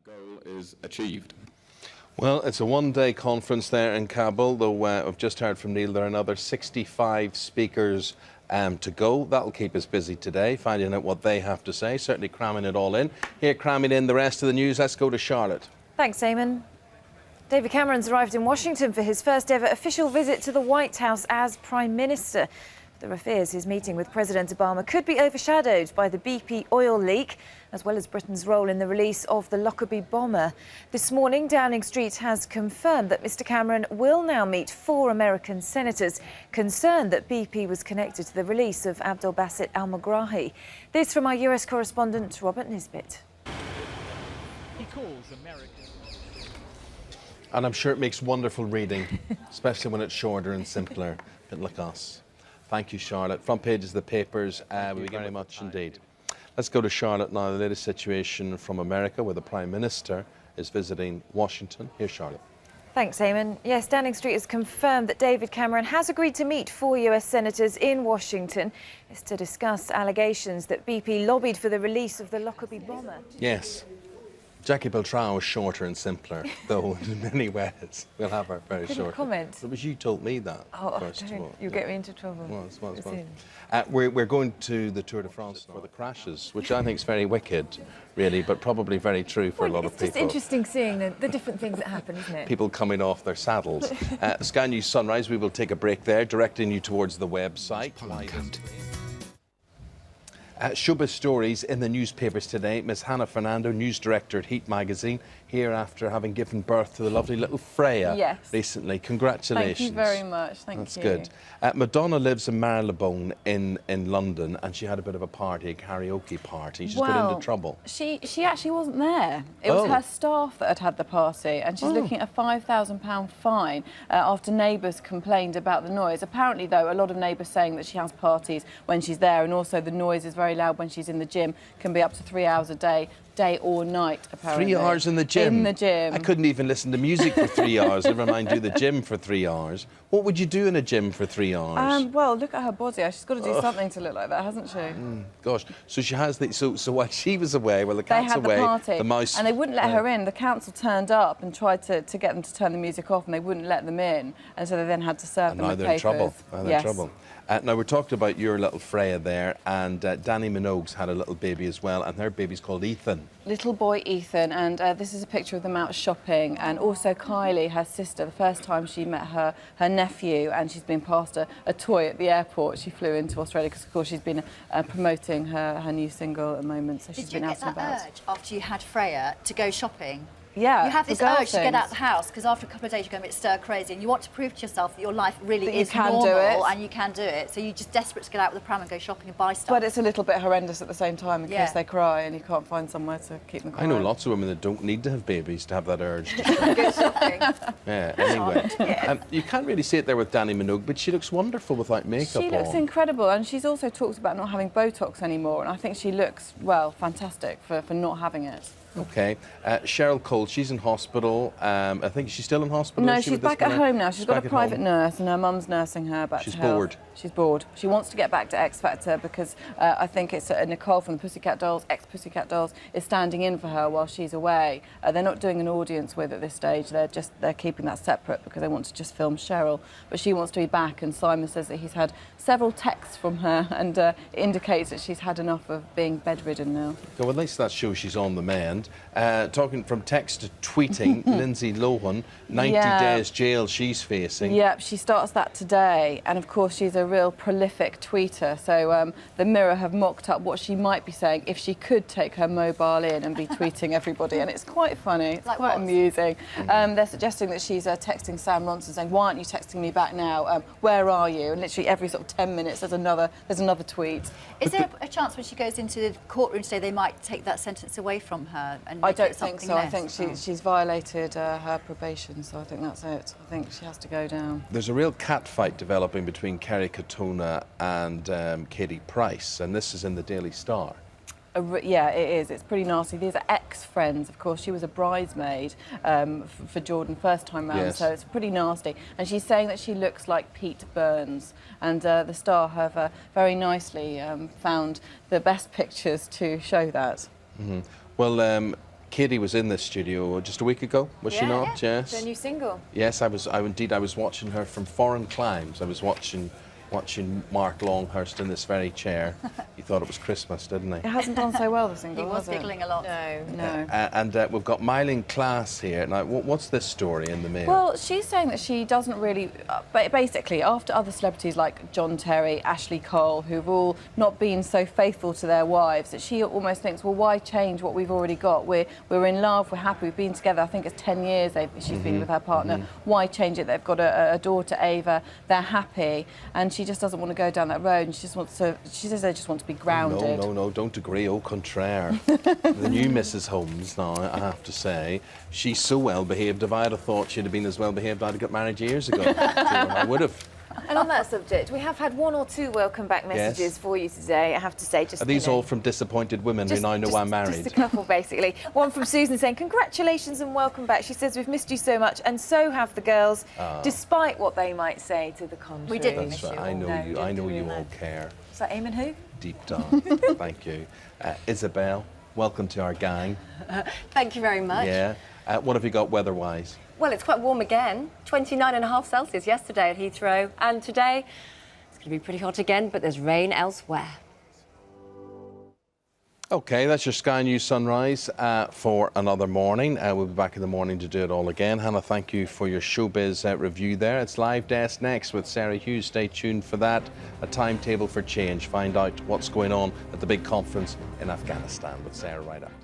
goal is achieved. Well, it's a one-day conference there in Kabul, though I've just heard from Neil there are another 65 speakers to go. That'll keep us busy today, finding out what they have to say, certainly cramming it all in. Here, cramming in the rest of the news, let's go to Charlotte. Thanks, Eamon. David Cameron's arrived in Washington for his first ever official visit to the White House as Prime Minister. There are fears his meeting with President Obama could be overshadowed by the BP oil leak, as well as Britain's role in the release of the Lockerbie bomber. This morning, Downing Street has confirmed that Mr Cameron will now meet 4 American senators concerned that BP was connected to the release of Abdel Basit al-Megrahi. This from our US correspondent, Robert Nisbet. He calls America. And I'm sure it makes wonderful reading, especially when it's shorter and simpler, a bit like us. Thank you, Charlotte. Front pages of the papers. We very much indeed. Let's go to Charlotte now. The latest situation from America, where the Prime Minister is visiting Washington. Here's Charlotte. Thanks, Eamon. Yes, Downing Street has confirmed that David Cameron has agreed to meet 4 US senators in Washington. It's to discuss allegations that BP lobbied for the release of the Lockerbie bomber. Yes. Jackie Beltrao is shorter and simpler, though in many ways. We'll have her very short. Comment. It was you told me that, Oh, first of all. you get me into trouble. We're going to the Tour de France for the crashes, which I think is very wicked, really, but probably very true for a lot of people. It's just interesting seeing the different things that happen, isn't it? People coming off their saddles. Sky News Sunrise, we will take a break there, directing you towards the website. Showbiz stories in the newspapers today. Ms Hannah Fernando, news director at Heat magazine, here after having given birth to the lovely little Freya recently. Congratulations. Thank you very much. Thank you. That's good. Madonna lives in Marylebone in London, and she had a bit of a party, a karaoke party. She's got into trouble. She actually wasn't there. It was her staff that had the party, and she's looking at a £5,000 fine after neighbours complained about the noise. Apparently, though, a lot of neighbours saying that she has parties when she's there, and also the noise is very loud when she's in the gym, can be up to 3 hours a day or night, apparently. 3 hours in the gym? In the gym. I couldn't even listen to music for 3 hours, never mind do the gym for 3 hours. What would you do in a gym for 3 hours? Well, look at her body. She's got to do something to look like that, hasn't she? Gosh, so she has the... So while she was away, well, the cat's away, they had the party, the mouse... and they wouldn't let her in. The council turned up and tried to get them to turn the music off, and they wouldn't let them in, and so they then had to serve them with papers. Now they're in trouble. Now they're in trouble. Now, we're talking about your little Freya there, and Danny Minogue's had a little baby as well, and her baby's called Ethan. Little boy Ethan, and this is a picture of them out shopping, and also Kylie, her sister, the first time she met her nephew, and she's been passed a toy at the airport. She flew into Australia because, of course, she's been promoting her new single at the moment, so she's been out and about. Did you get that urge after you had Freya to go shopping? Yeah, you have this urge to get out of the house because after a couple of days you're going to be stir crazy and you want to prove to yourself that your life really is normal and you can do it. So you're just desperate to get out with the pram and go shopping and buy stuff. But it's a little bit horrendous at the same time in case they cry and you can't find somewhere to keep them quiet. I know lots of women that don't need to have babies to have that urge. Go shopping. Yeah, anyway. You can't really see it there with Danny Minogue, but she looks wonderful without makeup on. She looks incredible, and she's also talked about not having Botox anymore, and I think she looks, well, fantastic for not having it. OK. Cheryl Cole, she's in hospital. I think she's still in hospital? No, she's back at home now. She's got a private nurse and her mum's nursing her back to health. She's bored. She's bored. She wants to get back to X Factor because I think it's Nicole from the Pussycat Dolls, ex-Pussycat Dolls, is standing in for her while she's away. They're not doing an audience with at this stage. They're keeping that separate because they want to just film Cheryl. But she wants to be back, and Simon says that he's had several texts from her, and it indicates that she's had enough of being bedridden now. Well, at least that shows she's on the mend. Talking from text to tweeting, Lindsay Lohan, 90 days jail she's facing. Yep, she starts that today, and of course she's a real prolific tweeter, so the Mirror have mocked up what she might be saying if she could take her mobile in and be tweeting everybody, and it's quite funny, it's quite amusing. They're suggesting that she's texting Sam Ronson saying, why aren't you texting me back now, where are you, and literally every sort of 10 minutes there's another tweet. Is there a chance when she goes into the courtroom today they might take that sentence away from her? And I don't think so. I think she's violated her probation, so I think that's it. I think she has to go down. There's a real catfight developing between Kerry Katona and Katie Price, and this is in the Daily Star. Yeah, it is. It's pretty nasty. These are ex-friends, of course. She was a bridesmaid for Jordan first time round, so it's pretty nasty. And she's saying that she looks like Pete Burns. And the Star have very nicely found the best pictures to show that. Well, Katie was in this studio just a week ago, was she not? Yeah. Yes. It's a new single. Yes, I was watching her from foreign climes. I was watching Mark Longhurst in this very chair. He thought it was Christmas, didn't he? It hasn't done so well, the single. He was giggling a lot. No. And we've got Myling Class here. Now, what's this story in the Mail? Well, she's saying that she doesn't really, basically, after other celebrities like John Terry, Ashley Cole, who've all not been so faithful to their wives, that she almost thinks, well, why change what we've already got? We're in love, we're happy, we've been together. I think it's 10 years she's been with her partner. Why change it? They've got a daughter, Ava. They're happy, and she just doesn't want to go down that road. And she says they just want to be grounded. No, don't agree. Au contraire. The new Mrs. Holmes, now, I have to say, she's so well behaved. If I had have thought she'd have been as well behaved, I'd have got married years ago. I would have. And on that subject, we have had 1 or 2 welcome back messages for you today, I have to say. Are these all from disappointed women who now know I'm married? Just a couple, basically. One from Susan saying, congratulations and welcome back. She says, we've missed you so much, and so have the girls, despite what they might say to the contrary. We didn't miss you. I know you all care. Is that Eamon who? Deep down. Thank you. Isabel, welcome to our gang. Thank you very much. Yeah. What have you got weather-wise? Well, it's quite warm again. 29.5 Celsius yesterday at Heathrow, and today it's going to be pretty hot again, but there's rain elsewhere. OK, that's your Sky News Sunrise for another morning. We'll be back in the morning to do it all again. Hannah, thank you for your showbiz review there. It's Live Desk next with Sarah Hughes. Stay tuned for that. A timetable for change. Find out what's going on at the big conference in Afghanistan with Sarah right after.